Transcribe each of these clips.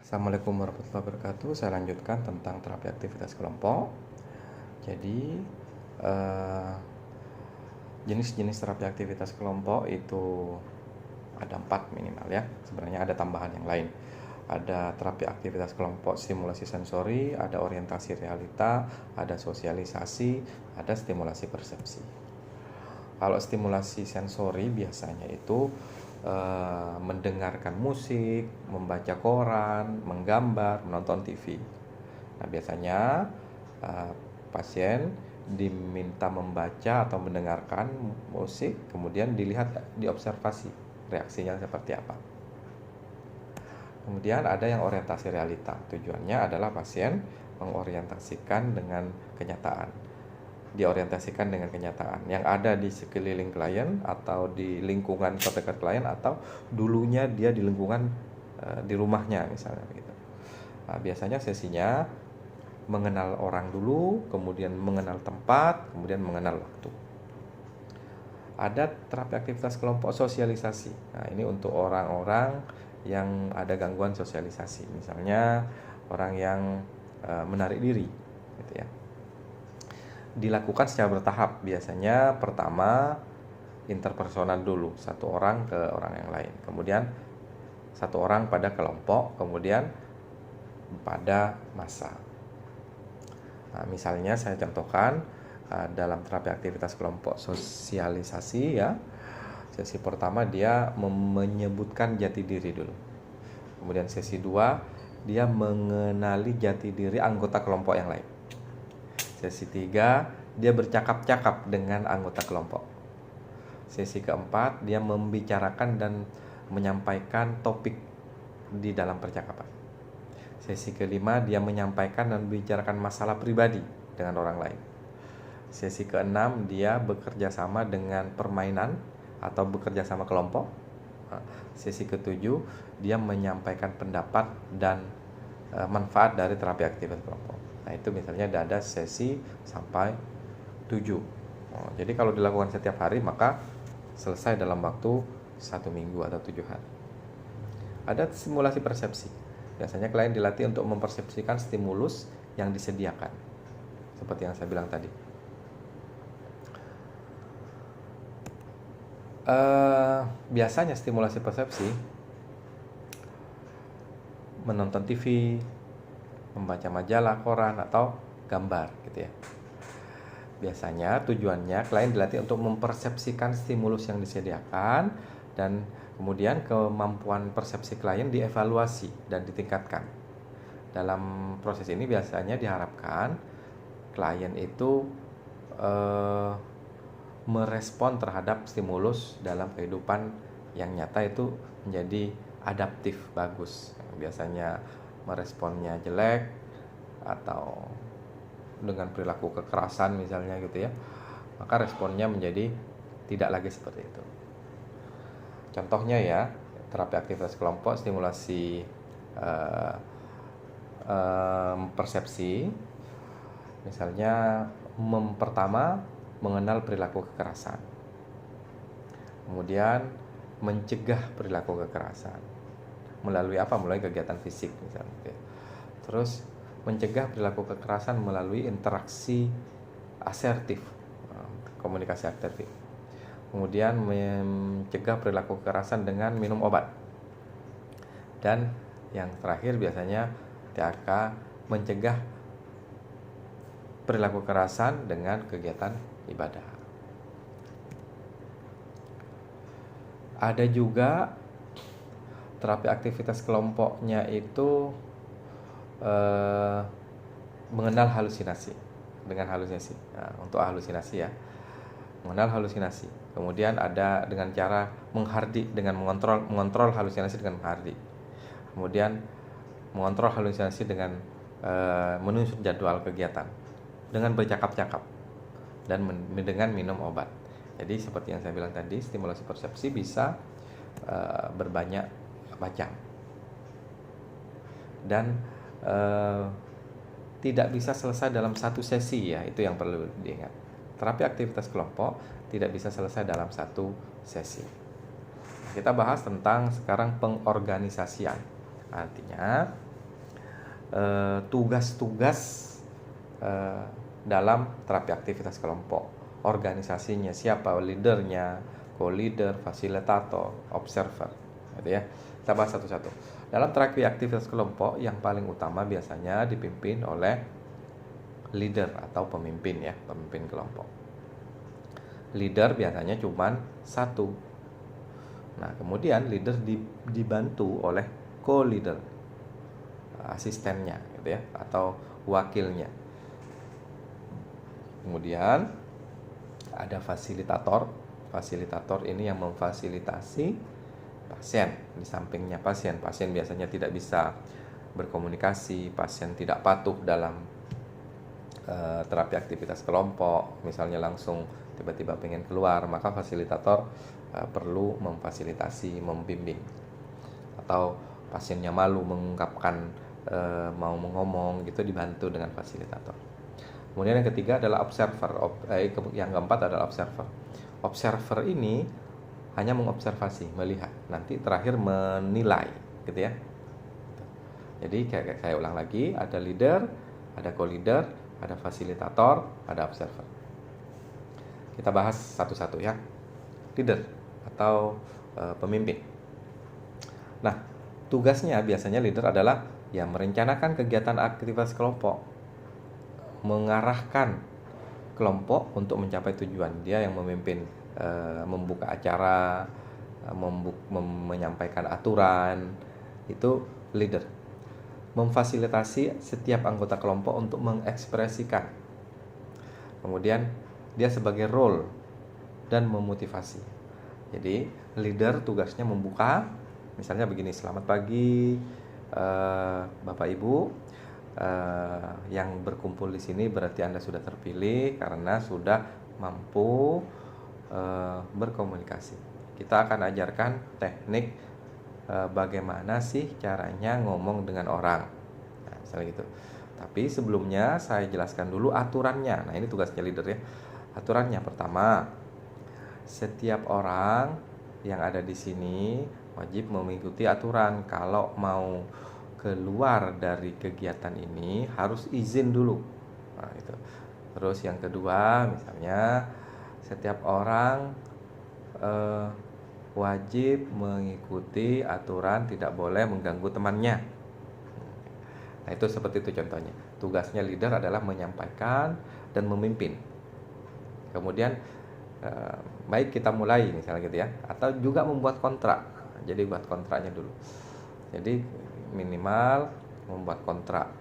Assalamualaikum warahmatullahi wabarakatuh. Saya lanjutkan tentang terapi aktivitas kelompok. Jadi, eh, jenis-jenis terapi aktivitas kelompok itu ada 4 minimal ya. Sebenarnya ada tambahan yang lain. Ada terapi aktivitas kelompok stimulasi sensori, ada orientasi realita, ada sosialisasi, ada stimulasi persepsi. Kalau stimulasi sensori biasanya itu mendengarkan musik, membaca koran, menggambar, menonton TV. Nah, biasanya pasien diminta membaca atau mendengarkan musik, kemudian dilihat, diobservasi reaksinya seperti apa. Kemudian ada yang orientasi realita. Tujuannya adalah pasien mengorientasikan dengan kenyataan. Diorientasikan dengan kenyataan yang ada di sekeliling klien atau di lingkungan terdekat klien, atau dulunya dia di lingkungan di rumahnya misalnya begitu. Nah, biasanya sesinya mengenal orang dulu, kemudian mengenal tempat, kemudian mengenal waktu. Ada terapi aktivitas kelompok sosialisasi. Nah, ini untuk orang-orang yang ada gangguan sosialisasi, misalnya orang yang menarik diri gitu ya. Dilakukan secara bertahap. Biasanya pertama interpersonal dulu, satu orang ke orang yang lain, kemudian satu orang pada kelompok, kemudian pada massa. Nah, misalnya saya contohkan dalam terapi aktivitas kelompok sosialisasi ya. Sesi pertama dia menyebutkan jati diri dulu. Kemudian sesi 2 dia mengenali jati diri anggota kelompok yang lain. Sesi 3 dia bercakap-cakap dengan anggota kelompok. Sesi keempat dia membicarakan dan menyampaikan topik di dalam percakapan. Sesi kelima dia menyampaikan dan membicarakan masalah pribadi dengan orang lain. Sesi keenam dia bekerja sama dengan permainan atau bekerja sama kelompok. Sesi ketujuh dia menyampaikan pendapat dan manfaat dari terapi aktivitas kelompok. Nah, itu misalnya ada sesi sampai 7. Jadi kalau dilakukan setiap hari maka selesai dalam waktu 1 minggu atau 7 hari. Ada simulasi persepsi. Biasanya klien dilatih untuk mempersepsikan stimulus yang disediakan, seperti yang saya bilang tadi. Biasanya stimulasi persepsi menonton TV, membaca majalah, koran, atau gambar gitu ya. Biasanya tujuannya klien dilatih untuk mempersepsikan stimulus yang disediakan, dan kemudian kemampuan persepsi klien dievaluasi dan ditingkatkan. Dalam proses ini biasanya diharapkan klien itu merespon terhadap stimulus dalam kehidupan yang nyata itu menjadi adaptif, bagus. Biasanya meresponnya jelek atau dengan perilaku kekerasan misalnya gitu ya, maka responnya menjadi tidak lagi seperti itu. Contohnya ya, terapi aktivitas kelompok stimulasi persepsi, misalnya pertama mengenal perilaku kekerasan, kemudian mencegah perilaku kekerasan melalui apa? Melalui kegiatan fisik misalnya. Terus mencegah perilaku kekerasan melalui interaksi asertif, komunikasi asertif. Kemudian mencegah perilaku kekerasan dengan minum obat. Dan yang terakhir biasanya TAK mencegah perilaku kekerasan dengan kegiatan ibadah. Ada juga terapi aktivitas kelompoknya itu mengenal halusinasi, dengan halusinasi. Nah, untuk halusinasi ya, mengenal halusinasi. Kemudian ada dengan cara menghardik, dengan mengontrol halusinasi dengan menghardik. Kemudian mengontrol halusinasi dengan menyusun jadwal kegiatan, dengan bercakap-cakap, dan dengan minum obat. Jadi seperti yang saya bilang tadi, stimulasi persepsi bisa berbanyak macam, dan tidak bisa selesai dalam satu sesi ya, itu yang perlu diingat. Terapi aktivitas kelompok tidak bisa selesai dalam satu sesi. Kita bahas tentang sekarang pengorganisasian. Artinya tugas-tugas dalam terapi aktivitas kelompok, organisasinya, siapa leadernya, co-leader, fasilitator, observer, gitu ya. Kita bahas satu-satu. Dalam terapi aktivitas kelompok yang paling utama biasanya dipimpin oleh leader atau pemimpin ya, pemimpin kelompok. Leader biasanya cuma satu. Nah, kemudian leader dibantu oleh co-leader, asistennya gitu ya, atau wakilnya. Kemudian ada fasilitator. Fasilitator ini yang memfasilitasi pasien. Di sampingnya pasien biasanya tidak bisa berkomunikasi, pasien tidak patuh dalam terapi aktivitas kelompok, misalnya langsung tiba-tiba pengen keluar, maka fasilitator perlu memfasilitasi, membimbing. Atau pasiennya malu mengungkapkan mau ngomong gitu, dibantu dengan fasilitator. Kemudian yang ketiga adalah observer. Yang keempat adalah observer. Observer ini hanya mengobservasi, melihat. Nanti terakhir menilai, gitu ya. Jadi kayak saya ulang lagi, ada leader, ada co-leader, ada fasilitator, ada observer. Kita bahas satu-satu ya. Leader atau pemimpin. Nah, tugasnya biasanya leader adalah yang merencanakan kegiatan aktivitas kelompok, mengarahkan kelompok untuk mencapai tujuan. Dia yang memimpin, membuka acara, menyampaikan aturan, itu leader. Memfasilitasi setiap anggota kelompok untuk mengekspresikan. Kemudian dia sebagai role dan memotivasi. Jadi leader tugasnya membuka, misalnya begini, selamat pagi Bapak Ibu, yang berkumpul di sini berarti Anda sudah terpilih karena sudah mampu berkomunikasi. Kita akan ajarkan teknik bagaimana sih caranya ngomong dengan orang, nah, misalnya gitu. Tapi sebelumnya saya jelaskan dulu aturannya. Nah, ini tugasnya leader ya. Aturannya pertama, setiap orang yang ada di sini wajib mengikuti aturan. Kalau mau keluar dari kegiatan ini harus izin dulu. Nah, itu. Terus yang kedua, misalnya setiap orang wajib mengikuti aturan, tidak boleh mengganggu temannya. Nah, itu seperti itu contohnya. Tugasnya leader adalah menyampaikan dan memimpin. Kemudian baik kita mulai misalnya gitu ya, atau juga membuat kontrak. Jadi buat kontraknya dulu. Jadi minimal membuat kontrak.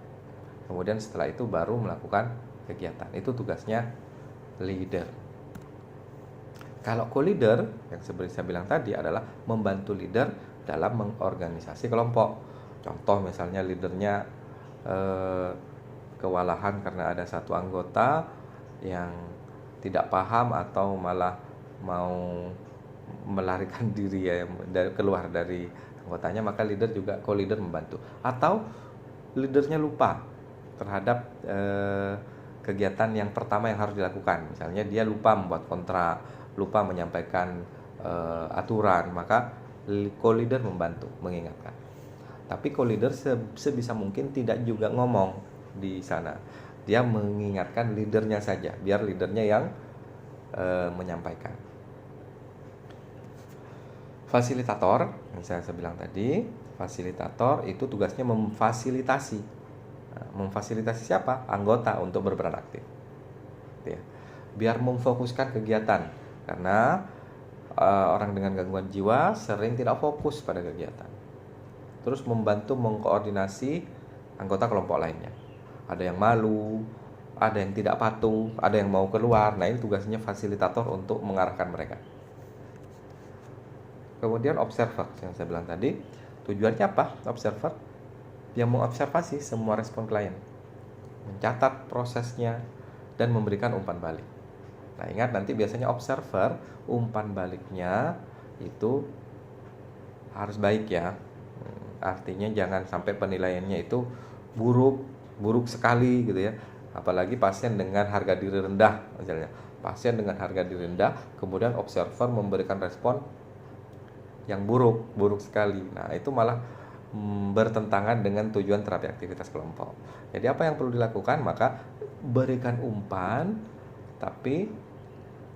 Kemudian setelah itu baru melakukan kegiatan. Itu tugasnya leader. Kalau co-leader, yang seperti saya bilang tadi, adalah membantu leader dalam mengorganisasi kelompok. Contoh misalnya leadernya kewalahan karena ada satu anggota yang tidak paham atau malah mau melarikan diri ya, keluar dari anggotanya, maka leader juga, co-leader membantu. Atau leadernya lupa terhadap kegiatan yang pertama yang harus dilakukan. Misalnya dia lupa membuat kontrak, lupa menyampaikan aturan, maka co-leader membantu, mengingatkan. Tapi co-leader sebisa mungkin tidak juga ngomong di sana. Dia mengingatkan leadernya saja, biar leadernya yang menyampaikan. Fasilitator, yang saya bilang tadi, fasilitator itu tugasnya memfasilitasi. Nah, memfasilitasi siapa? Anggota untuk berperan aktif. Ya. Biar memfokuskan kegiatan. Karena orang dengan gangguan jiwa sering tidak fokus pada kegiatan. Terus membantu mengkoordinasi anggota kelompok lainnya. Ada yang malu, ada yang tidak patuh, ada yang mau keluar. Nah, ini tugasnya fasilitator untuk mengarahkan mereka. Kemudian observer, yang saya bilang tadi, tujuannya apa? Observer yang mengobservasi semua respon klien, mencatat prosesnya, dan memberikan umpan balik. Nah, ingat nanti biasanya observer, umpan baliknya itu harus baik ya. Artinya jangan sampai penilaiannya itu buruk sekali gitu ya. Apalagi pasien dengan harga diri rendah misalnya. Pasien dengan harga diri rendah, kemudian observer memberikan respon yang buruk sekali. Nah, itu malah bertentangan dengan tujuan terapi aktivitas kelompok. Jadi apa yang perlu dilakukan? Maka berikan umpan tapi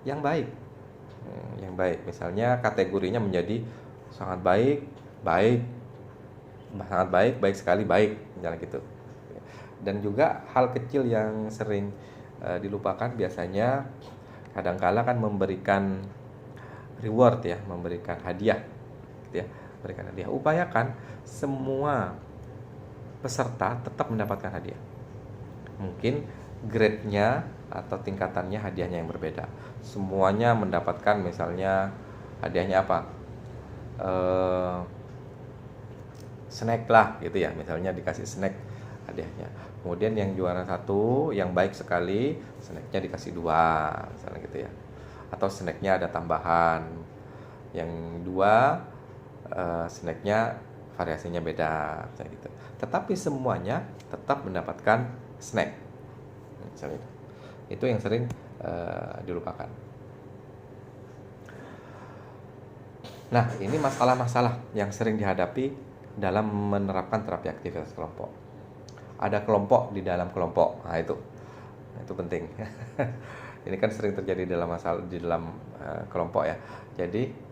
yang baik. Yang baik. Misalnya kategorinya menjadi sangat baik, baik, sangat baik, baik sekali, baik, misalnya gitu. Dan juga hal kecil yang sering dilupakan biasanya kadangkala kan memberikan reward ya, memberikan hadiah gitu ya. Berikan hadiah. Upayakan semua peserta tetap mendapatkan hadiah. Mungkin grade-nya atau tingkatannya hadiahnya yang berbeda. Semuanya mendapatkan misalnya hadiahnya apa? Snack lah gitu ya. Misalnya dikasih snack hadiahnya. Kemudian yang juara 1, yang baik sekali, snacknya dikasih 2, misalnya gitu ya. Atau snacknya ada tambahan. Yang 2 snacknya variasinya beda, misalnya gitu. Tetapi semuanya tetap mendapatkan snack, misalnya itu yang sering dilupakan. Nah, ini masalah-masalah yang sering dihadapi dalam menerapkan terapi aktivitas kelompok. Ada kelompok di dalam kelompok, nah itu penting. Ini kan sering terjadi dalam kelompok ya. Jadi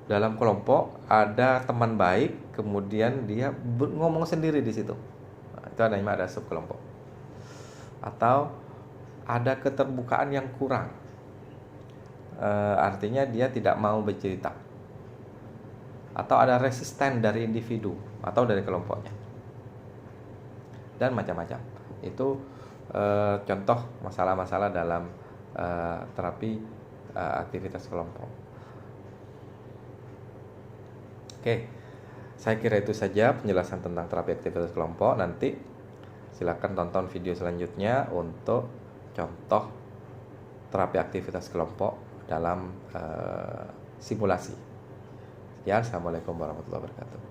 dalam kelompok ada teman baik, kemudian dia ngomong sendiri di situ. Nah, itu namanya ada subkelompok. Atau ada keterbukaan yang kurang. Artinya dia tidak mau bercerita. Atau ada resisten dari individu atau dari kelompoknya. Dan macam-macam. Itu contoh masalah-masalah dalam terapi aktivitas kelompok. Oke, saya kira itu saja penjelasan tentang terapi aktivitas kelompok. Nanti silakan tonton video selanjutnya untuk contoh terapi aktivitas kelompok dalam simulasi. Sekian, assalamualaikum warahmatullahi wabarakatuh.